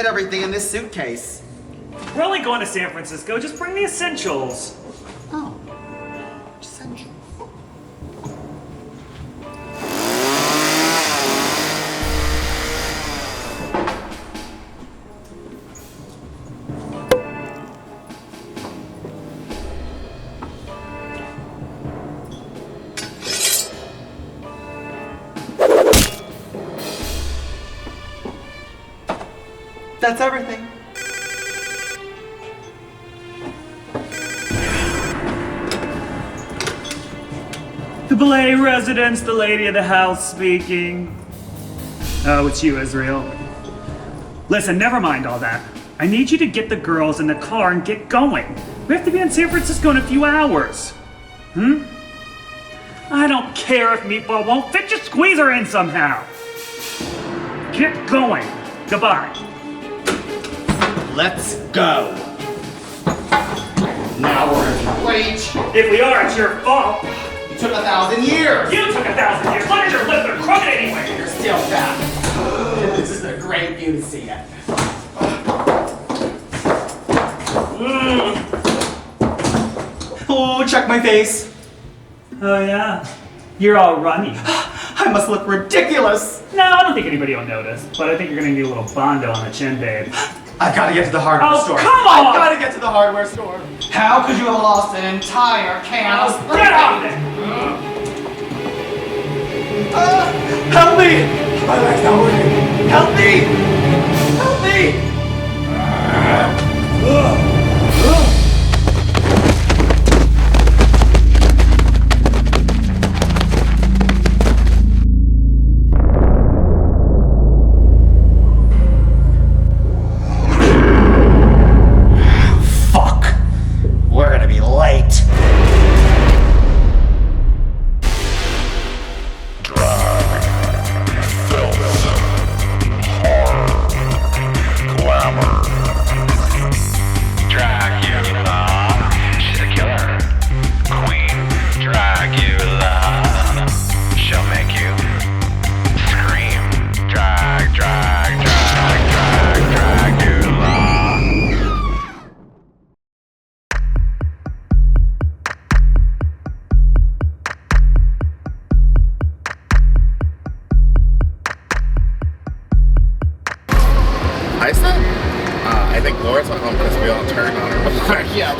fit everything in this suitcase? We're only going to San Francisco. Just bring the essentials. Oh, essentials. That's everything. The Boulet residence, the lady of the house speaking. Oh, it's you, Israel. Listen, never mind all that. I need you to get the girls in the car and get going. We have to be in San Francisco in a few hours. I don't care if Meatball won't fit. Just squeeze her in somehow. Get going. Goodbye. Let's go. Now we're late. If we are, it's your fault. You took 1,000 years. You took 1,000 years. Look at your lips, they're crooked anyway. You're still fat. This is a great view to see it. Oh, check my face. Oh yeah, you're all runny. I must look ridiculous. No, I don't think anybody will notice, but I think you're gonna need a little bondo on the chin, babe. I've got to get to the hardware store. Come on! I've got to get to the hardware store. How could you have lost an entire can of spray Get off paint? it! Help me! My leg's not working. Help me! Help me! Fuck! We're gonna be late. I think Laura's went home because we all turned on her. Yeah,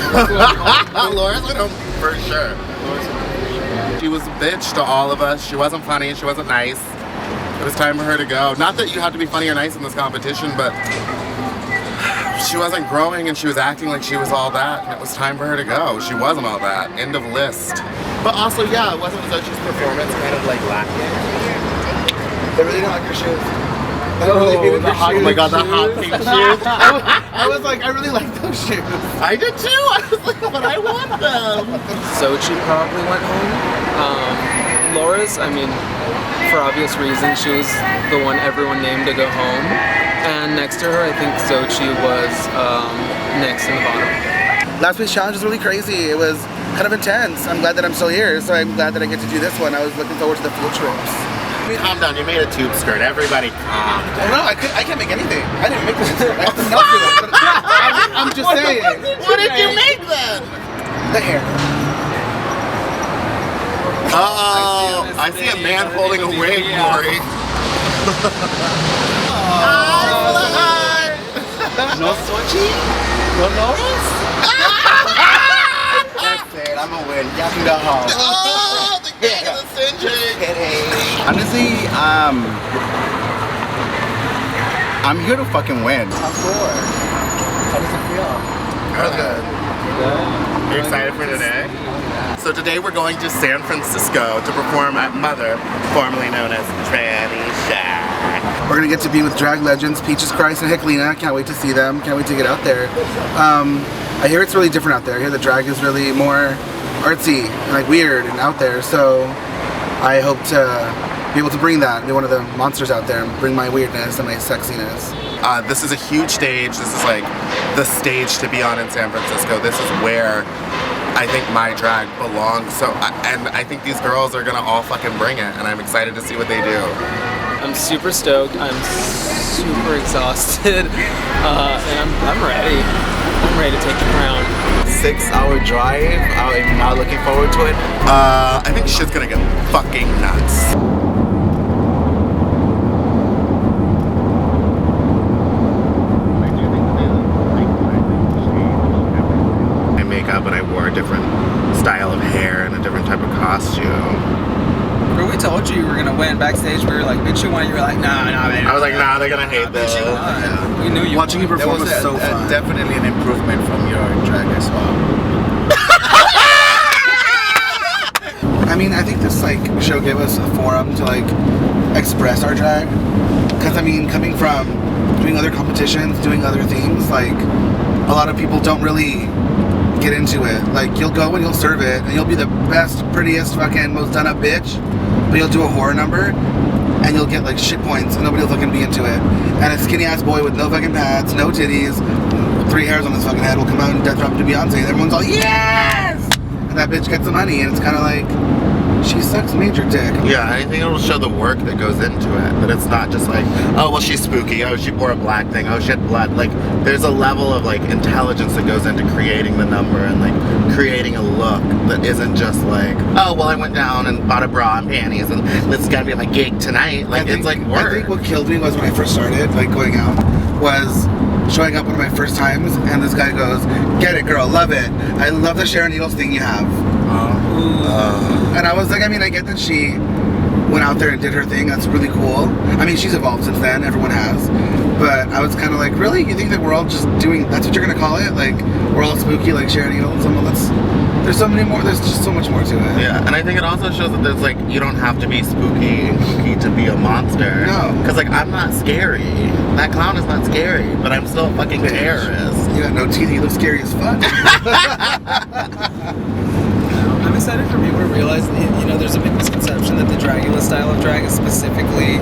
Laura's went home for sure. She was a bitch to all of us. She wasn't funny. She wasn't nice. It was time for her to go. Not that you have to be funny or nice in this competition, but she wasn't growing and she was acting like she was all that. And it was time for her to go. She wasn't all that. End of list. But also, yeah, it wasn't Xochitl's performance kind of like lacking. They really didn't like her shoes. Oh my god, the hot pink shoes. I was like, I really like those shoes. I did too. I was like, but I want them. Xochitl probably went home. Laura's, I mean, for obvious reasons, she was the one everyone named to go home. And next to her, I think Xochitl was next in the bottom. Last week's challenge was really crazy. It was kind of intense. I'm glad that I'm still here, so I'm glad that I get to do this one. I was looking forward to the field trips. Calm down, you made a tube skirt. Everybody calm down. Oh no, I can't make anything. I didn't make the tube skirt. I have someone else do it. But I'm just saying. What did you make then? The hair. Uh-oh. I see a man holding a wig, Maury. No Xochitl? No Loris? That's it, I'm gonna win. Y'all can go home. Oh, the gang of the Sinjay. Honestly, I'm here to fucking win. How's score? How does it feel? Real good. Are you excited for today? So today we're going to San Francisco to perform at Mother, formerly known as Trannyshack. We're gonna get to be with drag legends Peaches Christ and Heklina. Can't wait to see them. Can't wait to get out there. I hear it's really different out there. I hear the drag is really more artsy and like weird and out there. So I hope to be able to bring that, be one of the monsters out there and bring my weirdness and my sexiness. This is a huge stage. This is like the stage to be on in San Francisco. This is where I think my drag belongs. So, and I think these girls are gonna all fucking bring it, and I'm excited to see what they do. I'm super stoked. I'm super exhausted, and I'm ready. I'm ready to take the crown. 6-hour drive. I'm not looking forward to it. I think shit's gonna get fucking nuts. My makeup, and I wore a different style of hair and a different type of costume. Bro, we told you were gonna win. Backstage, we were like, bitch, you won. You were like, nah, man. I was like, nah, they're gonna hate this. We knew you Watching you won. perform was so fun. Definitely an improvement from your drag as well. I mean, I think this like show gave us a forum to like express our drag. Because I mean, coming from doing other competitions, doing other themes, like a lot of people don't really get into it. Like you'll go and you'll serve it, and you'll be the best, prettiest, fucking most done up bitch, but you'll do a horror number, and you'll get like shit points, and nobody will fucking be into it. And a skinny ass boy with no fucking pads, no titties, 3 hairs on his fucking head will come out and death drop to Beyonce, and everyone's all yes, and that bitch gets the money, and it's kind of like she sucks major dick. Yeah, I think it'll show the work that goes into it. That it's not just like, oh, well, she's spooky. Oh, she wore a black thing. Oh, she had blood. Like, there's a level of like intelligence that goes into creating the number and like creating a look that isn't just like, oh, well, I went down and bought a bra and panties and this is gonna be my gig tonight. Like, it's like work. I think what killed me was when I first started, like going out, was showing up one of my first times, and this guy goes, "Get it, girl, love it. I love the Sharon Needles thing you have." And I was like, I mean, I get that she went out there and did her thing. That's really cool. I mean, she's evolved since then. Everyone has. But I was kind of like, really? You think that we're all just doing? That's what you're gonna call it? Like we're all spooky, like Sharon Needles? There's so many more. There's just so much more to it. Yeah, and I think it also shows that there's like, you don't have to be spooky and kooky to be a monster. No. Because like, I'm not scary. That clown is not scary, but I'm still a fucking terrorist. You got no teeth. You look scary as fuck. I'm excited for people to realize, you know, there's a big misconception that the Dragula style of drag is specifically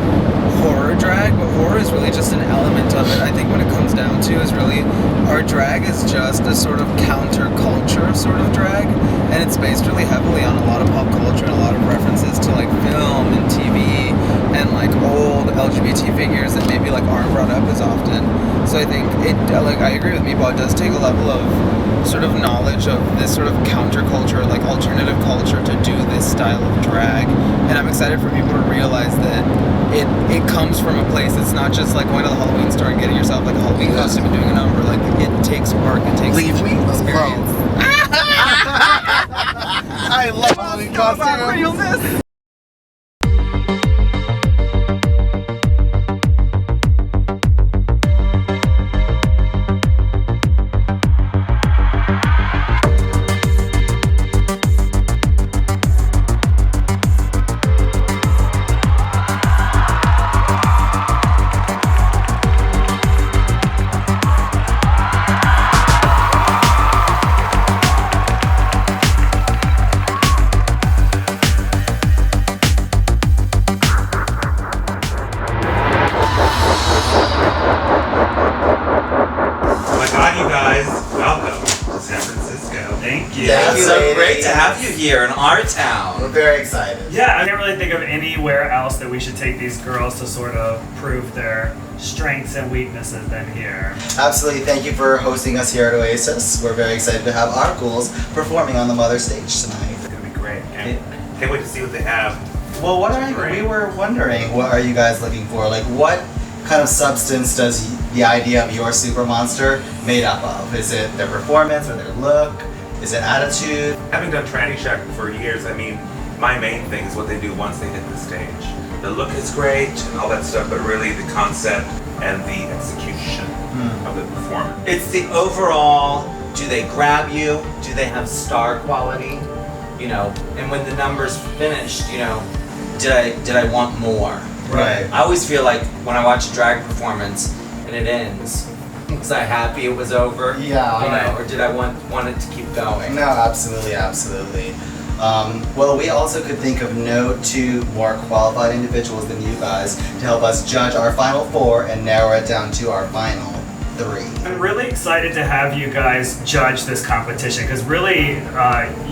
horror drag, but horror is really just an element of it. I think what it comes down to is really our drag is just a sort of counterculture sort of drag, and it's based really heavily on a lot of pop culture and a lot of references to like film and TV and like old LGBT figures that maybe like aren't brought up as often. So I think it, like, I agree with Meatball, it does take a level of sort of knowledge of this sort of counterculture, like alternative culture, to do this style of drag. And I'm excited for people to realize that it comes from a place. It's not just like going to the Halloween store and getting yourself like a Halloween costume and doing a number. Like it takes work, it takes experience. I love Halloween costumes. Here in our town. We're very excited. Yeah, I can't really think of anywhere else that we should take these girls to sort of prove their strengths and weaknesses than here. Absolutely. Thank you for hosting us here at Oasis. We're very excited to have our ghouls performing on the mother stage tonight. It's gonna be great. Can't wait to see what they have. Well, we were wondering, what are you guys looking for? Like, what kind of substance does the idea of your Supermonster made up of? Is it their performance or their look? Is it attitude? Having done Trannyshack for years, I mean, my main thing is what they do once they hit the stage. The look is great and all that stuff, but really the concept and the execution of the performance. It's the overall, do they grab you? Do they have star quality? You know, and when the number's finished, you know, did I want more? Right. I always feel like when I watch a drag performance and it ends, was I happy it was over? Yeah, you right. know, or did I want it to keep going? No, absolutely, absolutely. Well, we also could think of no two more qualified individuals than you guys to help us judge our final 4 and narrow it down to our final 3. I'm really excited to have you guys judge this competition because really,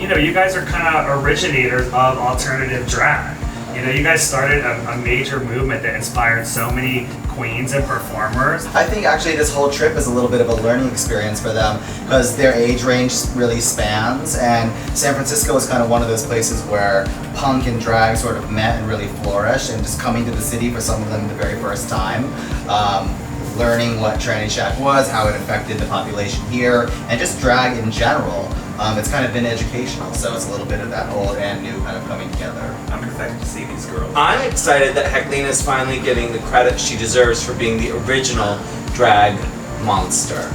you know, you guys are kind of originators of alternative drag. You know, you guys started a major movement that inspired so many queens and performers. I think actually this whole trip is a little bit of a learning experience for them because their age range really spans, and San Francisco is kind of one of those places where punk and drag sort of met and really flourished, and just coming to the city for some of them the very first time, learning what Trannyshack was, how it affected the population here, and just drag in general. It's kind of been educational, so it's a little bit of that old and new kind of coming together. I'm excited to see these girls. I'm excited that Heklina is finally getting the credit she deserves for being the original drag monster.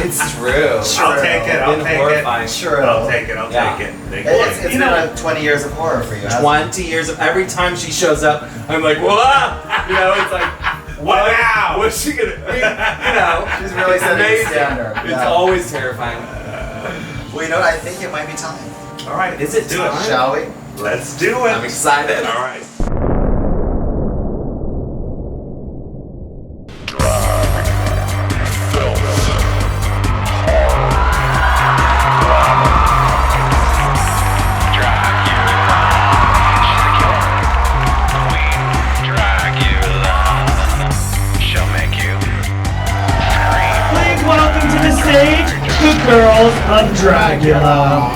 It's true. I'll take it. I'll take it. Sure. I'll take it. I'll take it. It's been like 20 years of horror for you. 20 years of every time she shows up, I'm like, whoa! You know, it's like, wow! What's she gonna? I mean, you know, she's really setting the amazing. standard. It's Yeah. always terrifying. Well, you know what? I think it might be time. All right. Is it time? Shall we? Let's do it. I'm excited. All right. Please welcome to the stage, the girls of Dragula.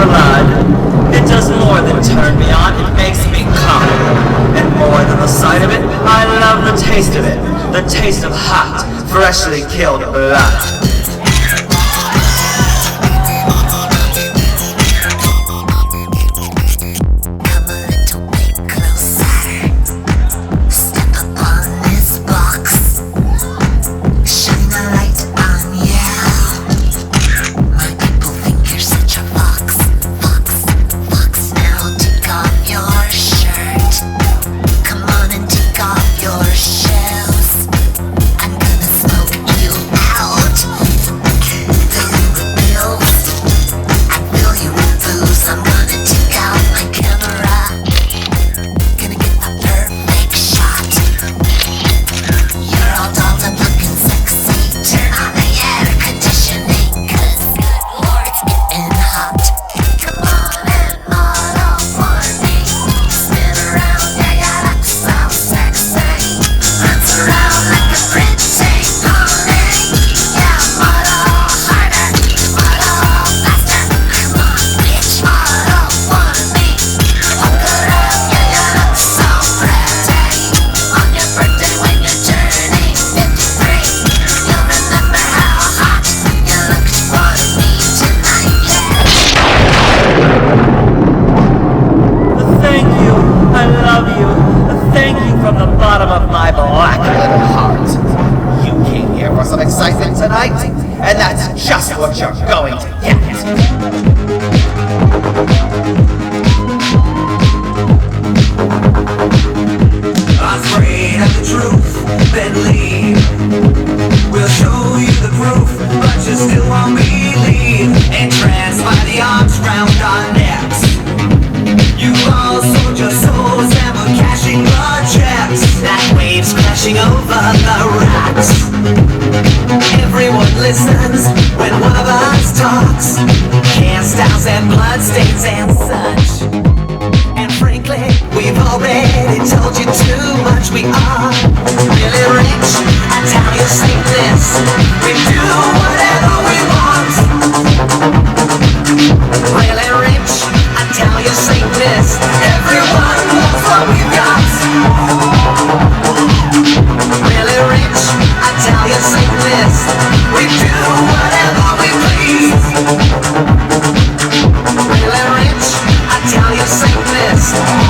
Blood. It does more than turn me on, it makes me come. And more than the sight of it, I love the taste of it. The taste of hot, freshly killed blood. And that's just what you're going to get. Afraid of the truth, then leave. We'll show you the proof, but you still won't believe. Entranced by the arms round our necks. You all sold your souls and were cashing blood checks. Like waves crashing over the rocks. Everyone listens when one of us talks. Hairstyles and bloodstains and such. And frankly, we've already told you too much. We are really rich, Italian saintless. We do whatever we want. Really rich, Italian saintless. Everyone wants what we've got. Really rich, Italian saintless. We do whatever we please. Really rich, Italian saintless.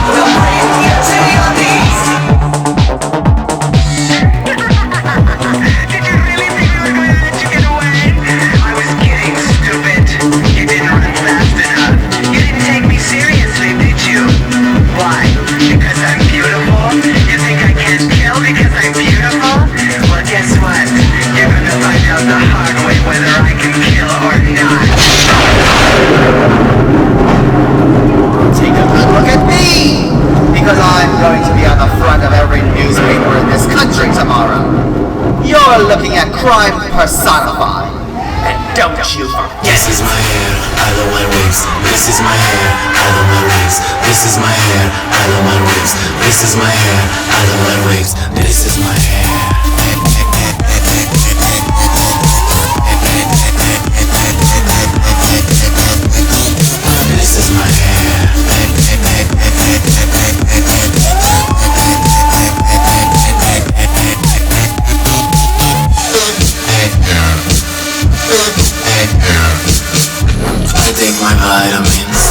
We'll bring you to your knees. Did you really think we were going to let you get away? I was kidding, stupid. You didn't run fast enough. You didn't take me seriously, did you? Why? Because I'm beautiful? You think I can't kill because I'm beautiful? Well, guess what? You're gonna find out the hard way whether I can kill or not. Take a good look at me! Because I'm going to be on the front of every newspaper in this country tomorrow. You're looking at crime personified. And don't you forget. This is my hair, I don't wear wigs. This is my hair, I don't wear wigs. This is my hair, I don't wear wigs. This is my hair, I don't wear wigs. This is my hair. This is my hair. I take my vitamins.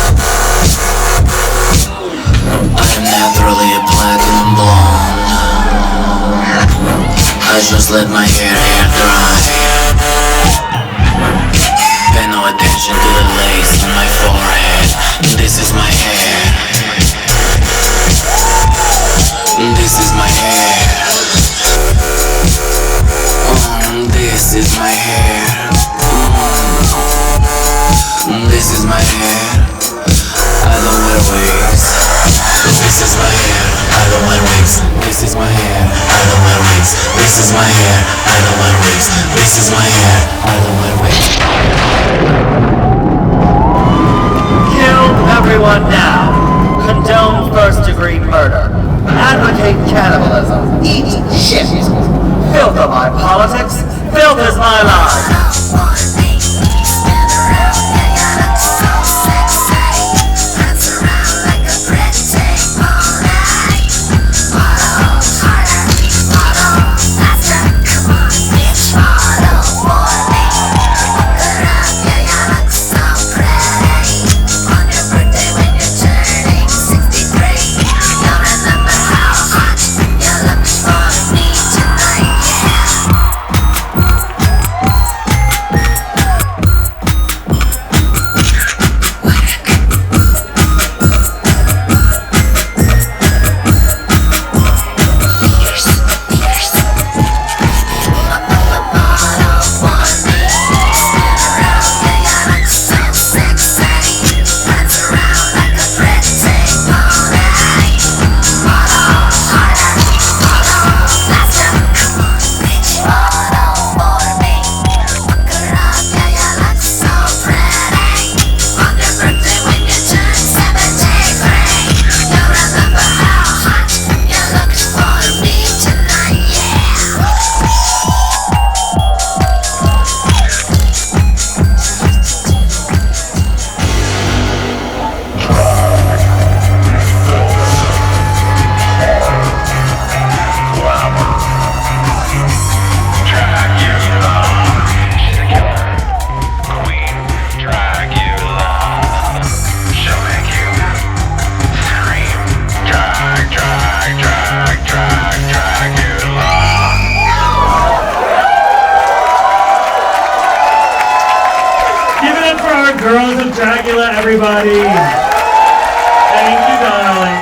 I am naturally a platinum blonde. I just let my hair dry. Pay no attention to the lace on my forehead. This is my hair. This is my hair. This is my hair. This is my hair. I don't wear wigs. This is my hair. I don't wear wigs. This is my hair. I don't wear wigs. This is my hair. I don't wear wigs. This is my hair. I don't wear wigs. Kill everyone now. Condone first-degree murder. Advocate cannibalism. Eat shit. Filth of my politics. Filth is my life. Girls of Dragula, everybody. Thank you, darling.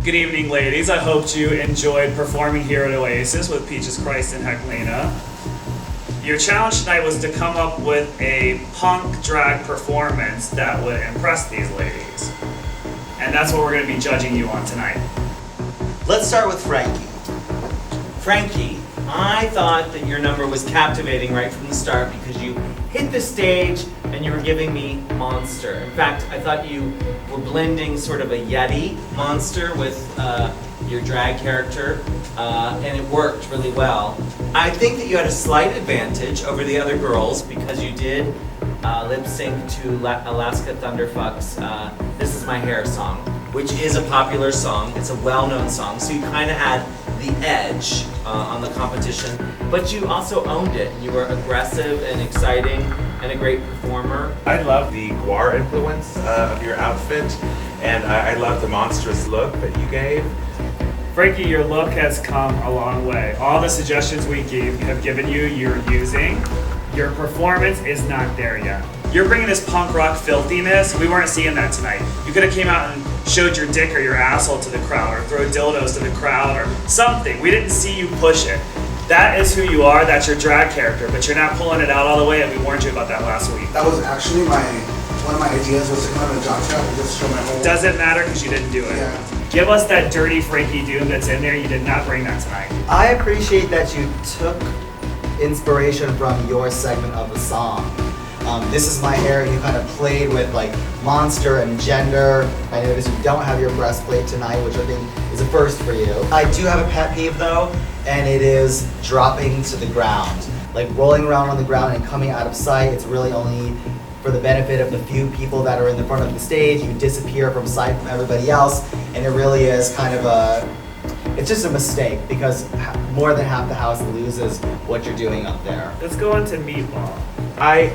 Good evening, ladies. I hope you enjoyed performing here at Oasis with Peaches Christ and Heklina. Your challenge tonight was to come up with a punk drag performance that would impress these ladies. And that's what we're going to be judging you on tonight. Let's start with Frankie. Frankie, I thought that your number was captivating right from the start because you hit the stage and you were giving me monster. In fact, I thought you were blending sort of a Yeti monster with your drag character, and it worked really well. I think that you had a slight advantage over the other girls because you did lip sync to Alaska Thunderfck's This Is My Hair song, which is a popular song. It's a well-known song, so you kind of had the edge on the competition, but you also owned it. You were aggressive and exciting and a great performer. I love the guar influence of your outfit, and I love the monstrous look that you gave. Frankie, your look has come a long way. All the suggestions we have given you, you're using. Your performance is not there yet. You're bringing this punk rock filthiness. We weren't seeing that tonight. You could have came out and showed your dick or your asshole to the crowd, or throw dildos to the crowd, or something. We didn't see you push it. That is who you are. That's your drag character, but you're not pulling it out all the way, and we warned you about that last week. That was actually one of my ideas was to come out of a jock strap and just show my whole... Doesn't matter because you didn't do it. Yeah. Give us that dirty Frankie Doom that's in there. You did not bring that tonight. I appreciate that you took inspiration from your segment of the song. This is my hair. You kind of played with like monster and gender. I noticed you don't have your breastplate tonight, which I think is a first for you. I do have a pet peeve though, and it is dropping to the ground. Like rolling around on the ground and coming out of sight. It's really only for the benefit of the few people that are in the front of the stage. You disappear from sight from everybody else, and it really is kind of it's just a mistake because more than half the house loses what you're doing up there. Let's go on to Meatball. I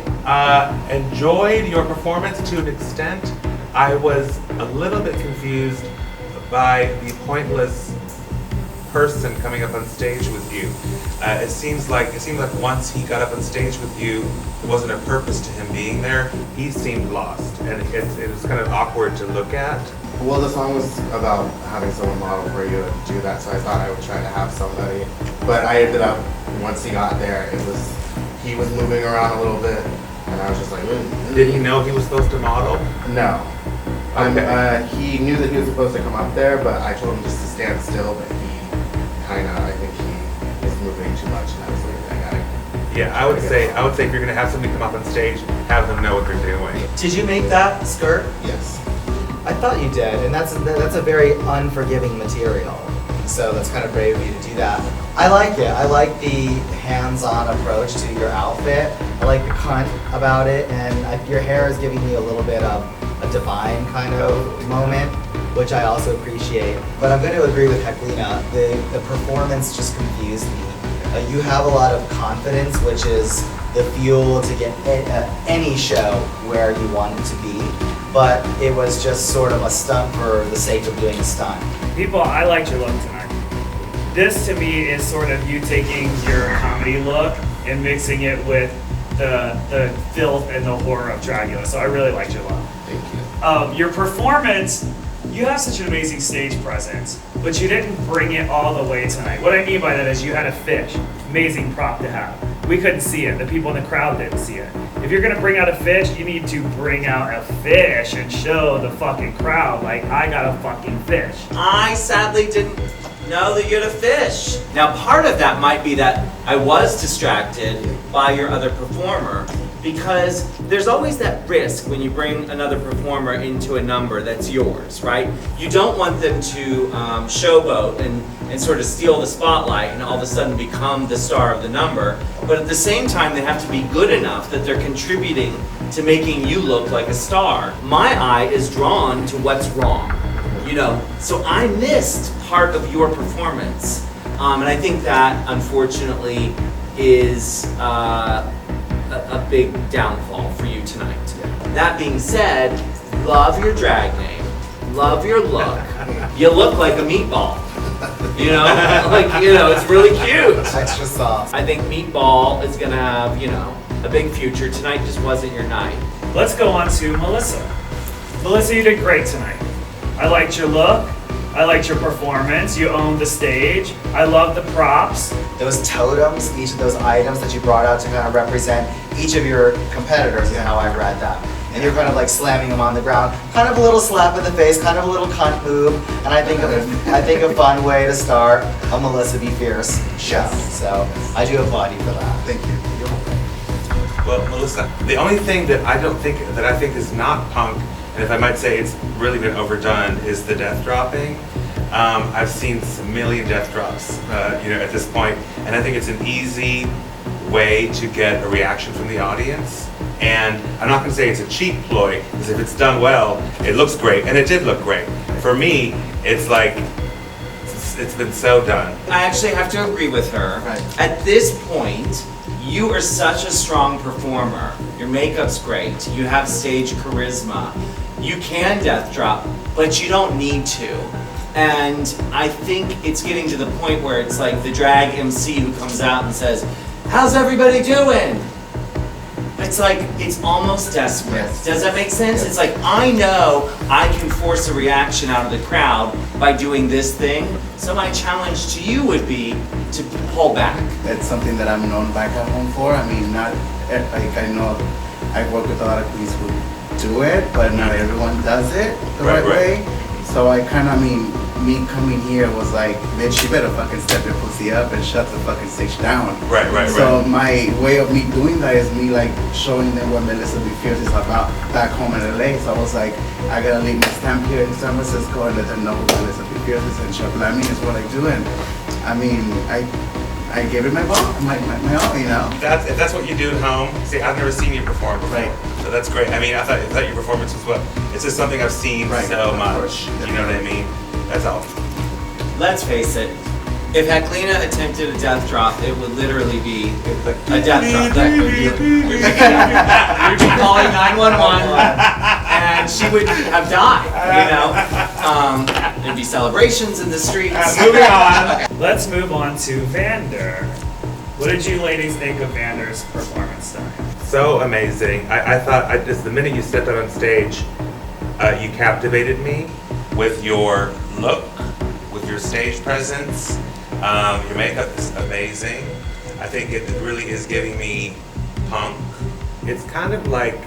enjoyed your performance to an extent. I was a little bit confused by the pointless person coming up on stage with you. It seemed like once he got up on stage with you, there wasn't a purpose to him being there. He seemed lost, and it was kind of awkward to look at. Well, the song was about having someone model for you and do that, so I thought I would try to have somebody. But I ended up, once he got there, he was moving around a little bit, and I was just like, Did he know he was supposed to model? No. He knew that he was supposed to come up there, but I told him just to stand still, but he I think he was moving too much, and I was like, Yeah, I would say if you're gonna have somebody come up on stage, have them know what they're doing. Did you make that skirt? Yes. I thought you did, and that's a very unforgiving material. So that's kind of brave of you to do that. I like it. I like the hands-on approach to your outfit. I like the cunt about it, and your hair is giving me a little bit of a divine kind of moment, which I also appreciate. But I'm going to agree with Heklina. The performance just confused me. You have a lot of confidence, which is the fuel to get any show where you want it to be. But it was just sort of a stunt for the sake of doing a stunt. People, I liked your look tonight. This to me is sort of you taking your comedy look and mixing it with the filth and the horror of Dragula. So I really liked your look. Thank you. Your performance, you have such an amazing stage presence, but you didn't bring it all the way tonight. What I mean by that is you had a fish. Amazing prop to have. We couldn't see it. The people in the crowd didn't see it. If you're gonna bring out a fish, you need to bring out a fish and show the fucking crowd, like, I got a fucking fish. I sadly didn't know that you had a fish. Now, part of that might be that I was distracted by your other performer, because there's always that risk when you bring another performer into a number that's yours, right? You don't want them to showboat and sort of steal the spotlight and all of a sudden become the star of the number, but at the same time they have to be good enough that they're contributing to making you look like a star. My eye is drawn to what's wrong, you know, so I missed part of your performance, and I think that unfortunately is a big downfall for you tonight. That being said, love your drag name, love your look. You look like a meatball. You know, like, you know, it's really cute. Extra sauce. I think Meatball is gonna have, you know, a big future. Tonight just wasn't your night. Let's go on to Melissa. Melissa, you did great tonight. I liked your look. I liked your performance. You owned the stage. I love the props. Those totems, each of those items that you brought out to kind of represent each of your competitors is how I read that. And you're kind of like slamming them on the ground. Kind of a little slap in the face, kind of a little cunt move. And I think a fun way to start a Melissa Be Fierce show. So I do applaud you for that. Thank you. Well, Melissa, the only thing that I think is not punk, and if I might say it's really been overdone, is the death dropping. I've seen a million death drops, you know, at this point, and I think it's an easy way to get a reaction from the audience. And I'm not going to say it's a cheap ploy, because if it's done well, it looks great, and it did look great. For me, it's like it's been so done. I actually have to agree with her. Right. At this point, you are such a strong performer. Your makeup's great. You have stage charisma. You can death drop, but you don't need to. And I think it's getting to the point where it's like the drag MC who comes out and says, "How's everybody doing?" It's like, it's almost desperate. Yes. Does that make sense? It's like, I know I can force a reaction out of the crowd by doing this thing, so my challenge to you would be to pull back. It's something that I'm known back at home for. I mean, not like I know I work with a lot of queens who do it, but not everyone does it the right way. So I kind of, me coming here was like, bitch, you better fucking step your pussy up and shut the fucking stage down. Right. So my way of me doing that is me like showing them what Melissa Be Fierce is about back home in LA. So I was like, I gotta leave my stamp here in San Francisco and let them know who Melissa Be Fierce is and Chef Lammy is what I do. And I mean, I gave it my all, you know. If that's what you do at home, see, I've never seen you perform before. Right. So that's great. I mean, I thought your performance was it's just something I've seen so much. You know what I mean? That's all. Let's face it, if Heklina attempted a death drop, it would literally be a death drop. You'd be calling 911 and she would have died, you know? There'd be celebrations in the streets. Moving on. Let's move on to Vander. What did you ladies think of Vander's performance tonight? So amazing. I thought just the minute you stepped out on stage, you captivated me with your look, with your stage presence. Your makeup is amazing. I think it really is giving me punk. It's kind of like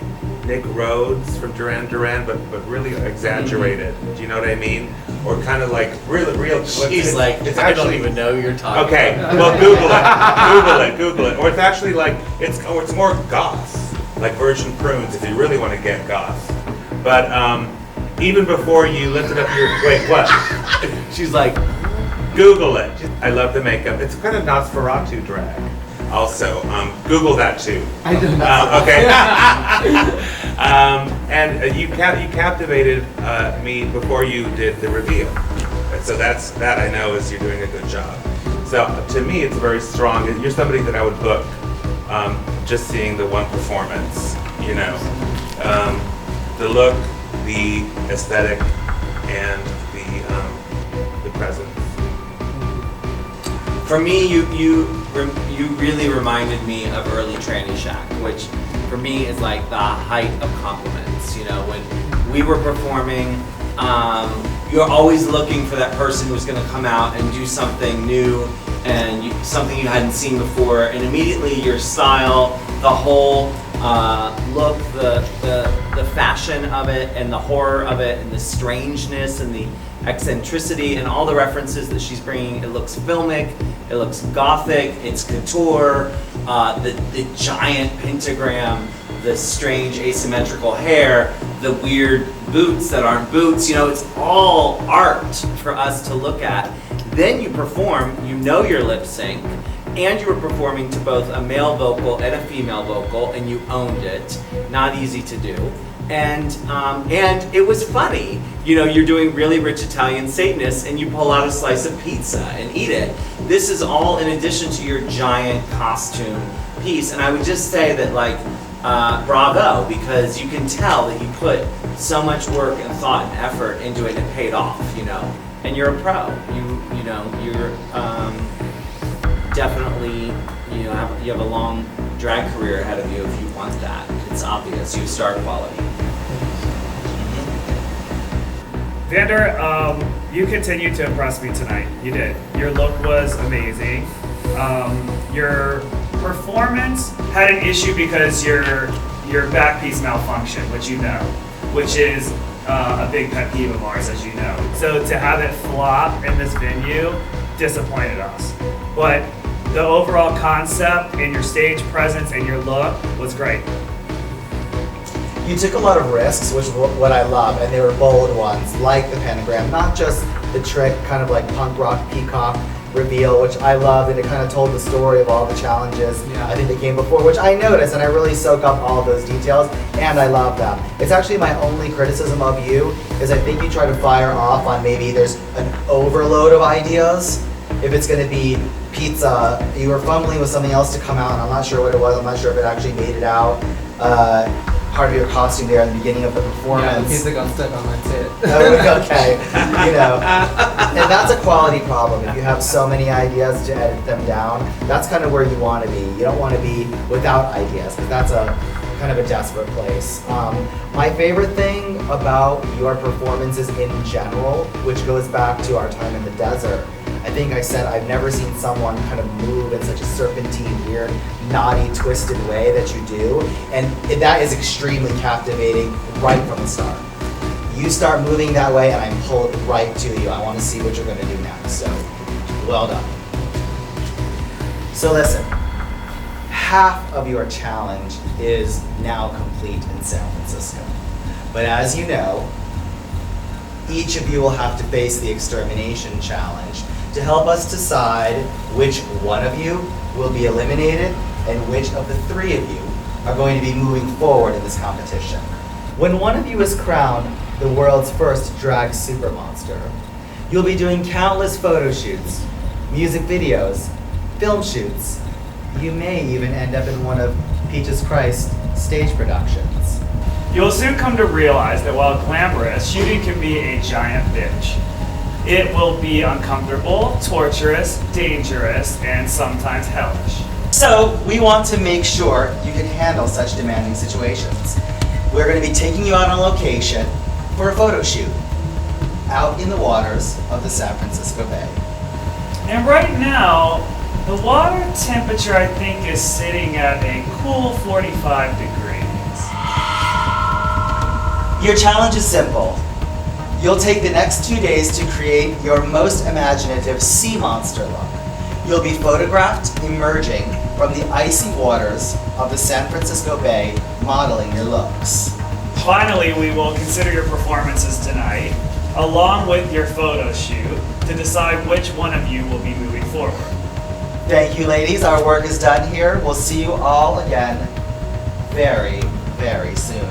Nick Rhodes from Duran Duran, but really exaggerated. Do you know what I mean? Or kind of like real. She's like, I don't even know who you're talking okay, about. well, Google it. Or it's actually like, it's more goth, like Virgin Prunes, if you really want to get goth. But even before you lifted up your, wait, what? She's like, Google it. I love the makeup. It's kind of Nosferatu drag. Also, Google that too. I don't know. Okay. And you captivated me before you did the reveal. And so that I know is you're doing a good job. So to me, it's very strong. You're somebody that I would book just seeing the one performance. You know, the look, the aesthetic, and the presence. For me, you really reminded me of early Trannyshack, which for me is like the height of compliments. You know, when we were performing, you're always looking for that person who's going to come out and do something new and something you hadn't seen before, and immediately your style, the whole look, the fashion of it, and the horror of it, and the strangeness, and the eccentricity, and all the references that she's bringing. It looks filmic, it looks gothic, it's couture, the giant pentagram, the strange asymmetrical hair, the weird boots that aren't boots. You know, it's all art for us to look at. Then you perform, you know your lip sync, and you were performing to both a male vocal and a female vocal, and you owned it. Not easy to do. And it was funny. You know, you're doing really rich Italian Satanists, and you pull out a slice of pizza and eat it. This is all in addition to your giant costume piece. And I would just say that, like, bravo, because you can tell that you put so much work and thought and effort into it, and it paid off, you know. And you're a pro. You know, you're definitely, you know, you have a long drag career ahead of you if you want that. It's obvious. You have star quality. Vander, you continued to impress me tonight. You did. Your look was amazing. Your performance had an issue because your back piece malfunctioned, which is a big pet peeve of ours, as you know. So to have it flop in this venue disappointed us. But the overall concept and your stage presence and your look was great. You took a lot of risks, which is what I love, and they were bold ones, like the pentagram, not just the trick, kind of like punk rock peacock reveal, which I loved, and it kind of told the story of all the challenges I think that came before, which I noticed, and I really soak up all of those details, and I love them. It's actually my only criticism of you, is I think you try to fire off on maybe there's an overload of ideas. If it's going to be pizza, you were fumbling with something else to come out, and I'm not sure what it was. I'm not sure if it actually made it out. Part of your costume there at the beginning of the performance. Yeah, the pizza got stuck on my tit. Okay, you know, and that's a quality problem. If you have so many ideas to edit them down, that's kind of where you want to be. You don't want to be without ideas, because that's a kind of a desperate place. My favorite thing about your performances in general, which goes back to our time in the desert, I think I said I've never seen someone kind of move in such a serpentine, weird, naughty, twisted way that you do, and that is extremely captivating right from the start. You start moving that way and I pull it right to you. I want to see what you're going to do next. So, well done. So listen, half of your challenge is now complete in San Francisco. But as you know, each of you will have to face the Extermination challenge to help us decide which one of you will be eliminated and which of the three of you are going to be moving forward in this competition. When one of you is crowned the world's first drag supermonster, you'll be doing countless photo shoots, music videos, film shoots. You may even end up in one of Peaches Christ stage productions. You'll soon come to realize that while glamorous, shooting can be a giant bitch. It will be uncomfortable, torturous, dangerous, and sometimes hellish. So we want to make sure you can handle such demanding situations. We're going to be taking you out on location for a photo shoot out in the waters of the San Francisco Bay. And right now, the water temperature I think is sitting at a cool 45 degrees. Your challenge is simple. You'll take the next 2 days to create your most imaginative sea monster look. You'll be photographed emerging from the icy waters of the San Francisco Bay, modeling your looks. Finally, we will consider your performances tonight, along with your photo shoot, to decide which one of you will be moving forward. Thank you, ladies. Our work is done here. We'll see you all again very, very soon.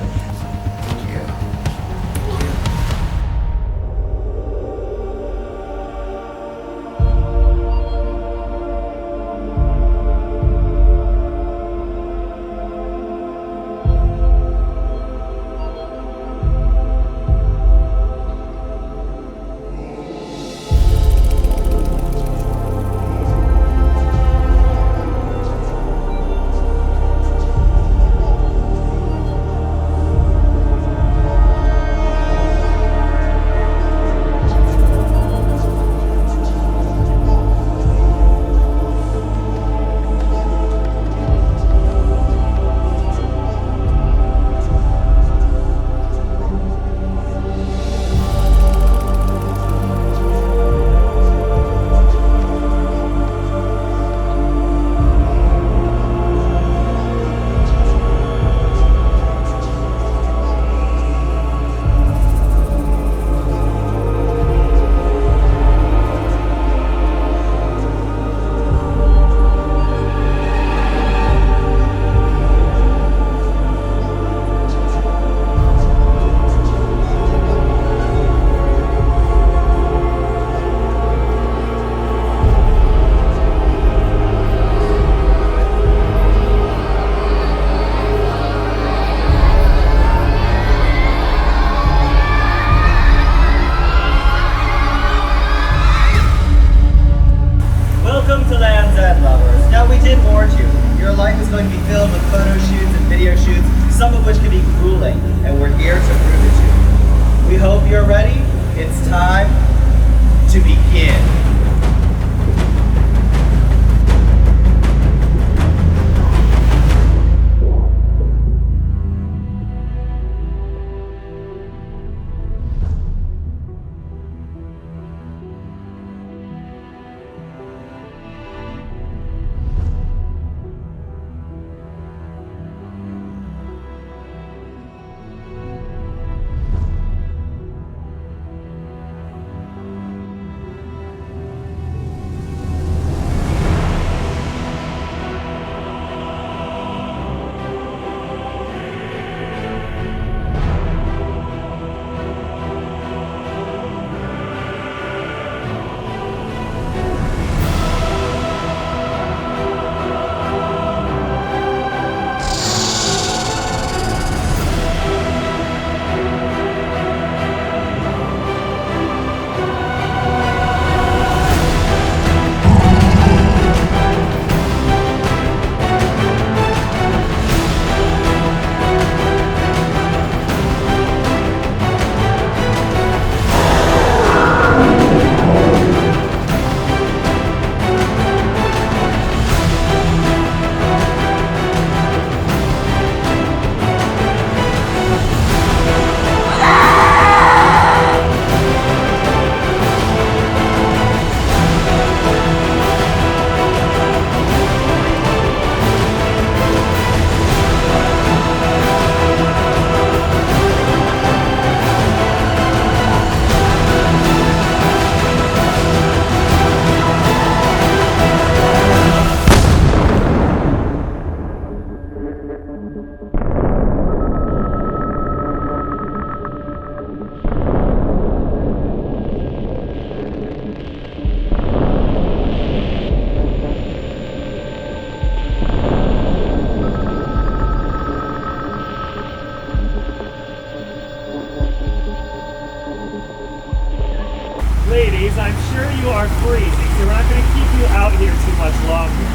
sure you are freezing, so we're not going to keep you out here too much longer.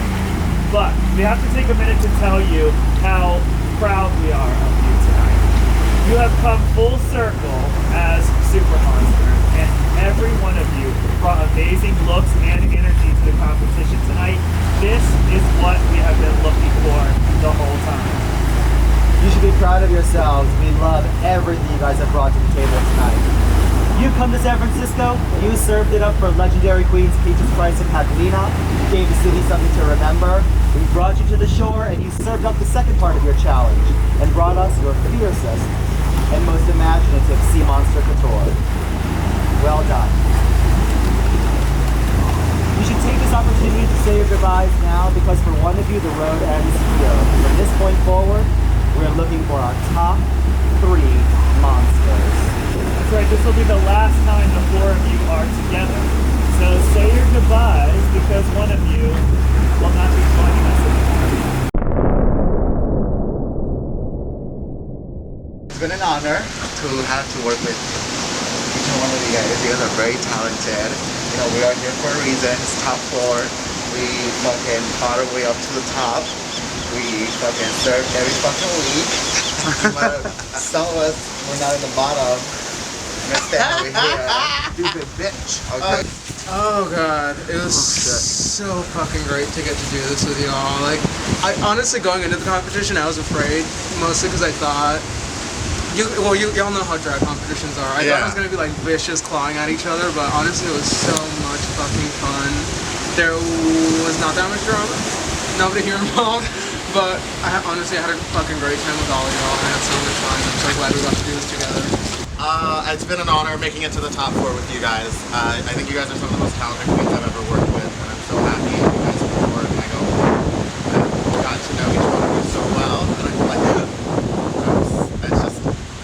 But we have to take a minute to tell you how proud we are of you tonight. You have come full circle as Supermonster, and every one of you brought amazing looks and energy to the competition tonight. This is what we have been looking for the whole time. You should be proud of yourselves. We love everything you guys have brought to the table tonight. You come to San Francisco, you served it up for legendary queens Peaches Christ and Heklina. You gave the city something to remember. We brought you to the shore and you served up the second part of your challenge and brought us your fiercest and most imaginative sea monster couture. Well done. You should take this opportunity to say your goodbyes now because for one of you the road ends here. From this point forward, we're looking for our top 3 monsters. That's right, this will be the last time the 4 of you are together. So say your goodbyes because one of you will not be joining us anymore. It's been an honor to have to work with each and one of you guys. You guys are very talented. You know, we are here for a reason. It's top 4. We fucking fought our way up to the top. We fucking serve every fucking week. But some of us were not in the bottom. We're standing over here. Stupid bitch. Okay. Oh god, it was so fucking great to get to do this with you all. Like, I honestly going into the competition, I was afraid, mostly because I thought, y'all know how drag competitions are. I thought it was gonna be like vicious clawing at each other, but honestly, it was so much fucking fun. There was not that much drama, nobody here involved. But honestly, I had a fucking great time with all of y'all. I had so much fun. I'm so glad we got to do this together. It's been an honor making it to the top 4 with you guys. I think you guys are some of the most talented queens I've ever worked with, and I'm so happy you guys support my go home. I got to know each one of you so well, and I feel like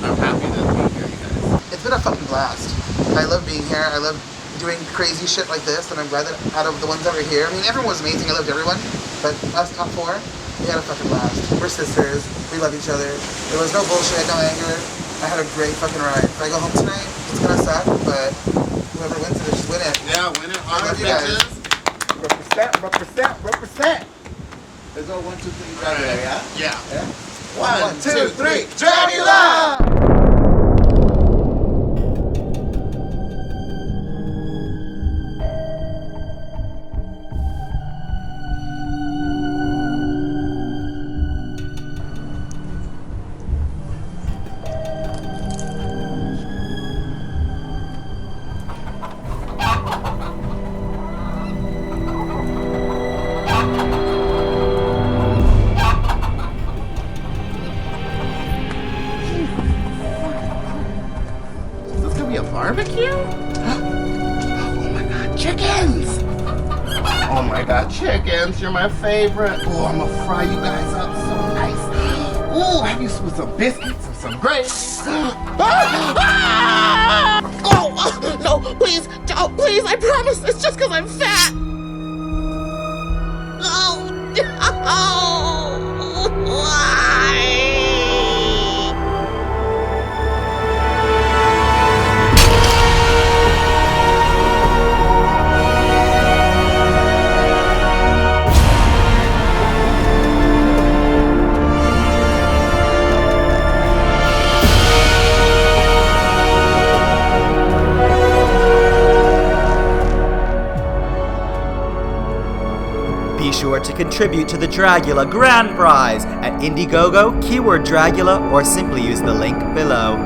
I'm happy to be here, you guys. It's been a fucking blast. I love being here. I love doing crazy shit like this, and I'm glad that out of the ones that were here, I mean, everyone was amazing. I loved everyone, but us top 4, we had a fucking blast. We're sisters. We love each other. There was no bullshit, no anger. I had a great fucking ride. If I go home tonight, it's gonna suck, but whoever wins it, just win it. Yeah, win it. I love you guys. Represent. Let's go 1, 2, 3, Dragula, yeah? Yeah. 1, 2, 3, Dragula! Barbecue? Oh my god, chickens! Oh my god, chickens, you're my favorite. Oh, I'm gonna fry you guys up so nice. Ooh, have you with some biscuits and some grapes? Oh, no, please, don't, please, I promise, it's just because I'm fat. Oh, no, why? Be sure to contribute to the Dragula Grand Prize at Indiegogo, keyword Dragula, or simply use the link below.